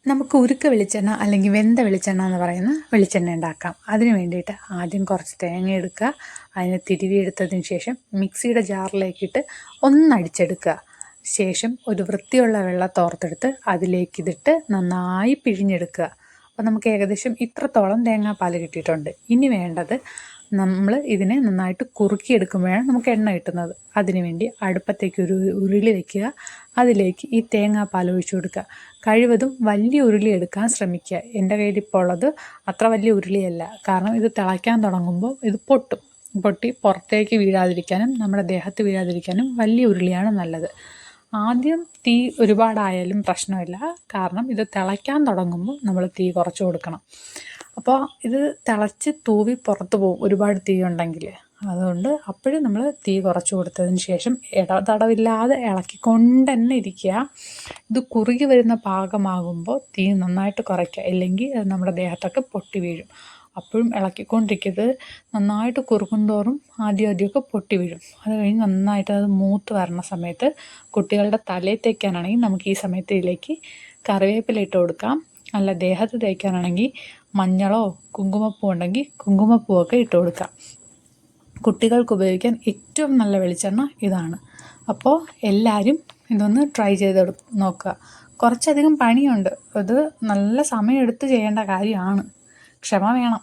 നമുക്ക് ഉരുക്ക വെളിച്ചെണ്ണ അല്ലെങ്കിൽ വെന്ത വെളിച്ചെണ്ണ എന്ന് പറയുന്ന വെളിച്ചെണ്ണ ഉണ്ടാക്കാം. അതിന് വേണ്ടിയിട്ട് ആദ്യം കുറച്ച് തേങ്ങ എടുക്കുക. അതിനെ തിരുവിയെടുത്തതിന് ശേഷം മിക്സിയുടെ ജാറിലേക്കിട്ട് ഒന്നടിച്ചെടുക്കുക. ശേഷം ഒരു വൃത്തിയുള്ള വെള്ളത്തോർത്തെടുത്ത് അതിലേക്കിതിട്ട് നന്നായി പിഴിഞ്ഞെടുക്കുക. അപ്പോൾ നമുക്ക് ഏകദേശം ഇത്രത്തോളം തേങ്ങാപ്പാൽ കിട്ടിയിട്ടുണ്ട്. ഇനി വേണ്ടത് നമ്മൾ ഇതിനെ നന്നായിട്ട് കുറുക്കിയെടുക്കുമ്പോഴാണ് നമുക്ക് എണ്ണ കിട്ടുന്നത്. അതിനുവേണ്ടി അടുപ്പത്തേക്ക് ഒരു ഉരുളി വയ്ക്കുക. അതിലേക്ക് ഈ തേങ്ങാപ്പാൽ ഒഴിച്ചു കൊടുക്കുക. കഴിവതും വലിയ ഉരുളി എടുക്കാൻ ശ്രമിക്കുക. എൻ്റെ കയ്യിൽ ഇപ്പോൾ ഉള്ളത് അത്ര വലിയ ഉരുളിയല്ല. കാരണം ഇത് തിളയ്ക്കാൻ തുടങ്ങുമ്പോൾ ഇത് പൊട്ടി പുറത്തേക്ക് വീഴാതിരിക്കാനും നമ്മുടെ ദേഹത്ത് വീഴാതിരിക്കാനും വലിയ ഉരുളിയാണ് നല്ലത്. ആദ്യം തീ ഒരുപാടായാലും പ്രശ്നമില്ല. കാരണം ഇത് തിളയ്ക്കാൻ തുടങ്ങുമ്പോൾ നമ്മൾ തീ കുറച്ച് കൊടുക്കണം. അപ്പോൾ ഇത് തിളച്ച് തൂവി പുറത്ത് പോകും ഒരുപാട് തീ ഉണ്ടെങ്കിൽ. അതുകൊണ്ട് അപ്പോഴും നമ്മൾ തീ കുറച്ച് കൊടുത്തതിന് ശേഷം ഇടതടവില്ലാതെ ഇളക്കിക്കൊണ്ട് തന്നെ ഇരിക്കുക. ഇത് കുറുകി വരുന്ന പാകമാകുമ്പോൾ തീ നന്നായിട്ട് കുറയ്ക്കുക. ഇല്ലെങ്കിൽ അത് നമ്മുടെ ദേഹത്തൊക്കെ പൊട്ടി വീഴും. അപ്പോഴും ഇളക്കിക്കൊണ്ടിരിക്കരുത്. നന്നായിട്ട് കുറുക്കും തോറും ആദ്യമൊക്കെ പൊട്ടി വീഴും. അത് കഴിഞ്ഞ് നന്നായിട്ട് അത് മൂത്ത് വരണ സമയത്ത് കുട്ടികളുടെ തലയിൽ തേക്കാനാണെങ്കിൽ നമുക്ക് ഈ സമയത്ത് ഇതിലേക്ക് കറിവേപ്പില ഇട്ട് കൊടുക്കാം. അല്ല ദേഹത്ത് തേക്കാനാണെങ്കിൽ മഞ്ഞളോ കുങ്കുമപ്പൂ ഉണ്ടെങ്കിൽ കുങ്കുമപ്പൂവൊക്കെ ഇട്ട് കൊടുക്കാം. കുട്ടികൾക്ക് ഉപയോഗിക്കാൻ ഏറ്റവും നല്ല വെളിച്ചെണ്ണ ഇതാണ്. അപ്പോൾ എല്ലാവരും ഇതൊന്ന് ട്രൈ ചെയ്ത് നോക്കുക. കുറച്ചധികം പണിയുണ്ട്. അത് നല്ല സമയമെടുത്ത് ചെയ്യേണ്ട കാര്യമാണ്. ക്ഷമ വേണം.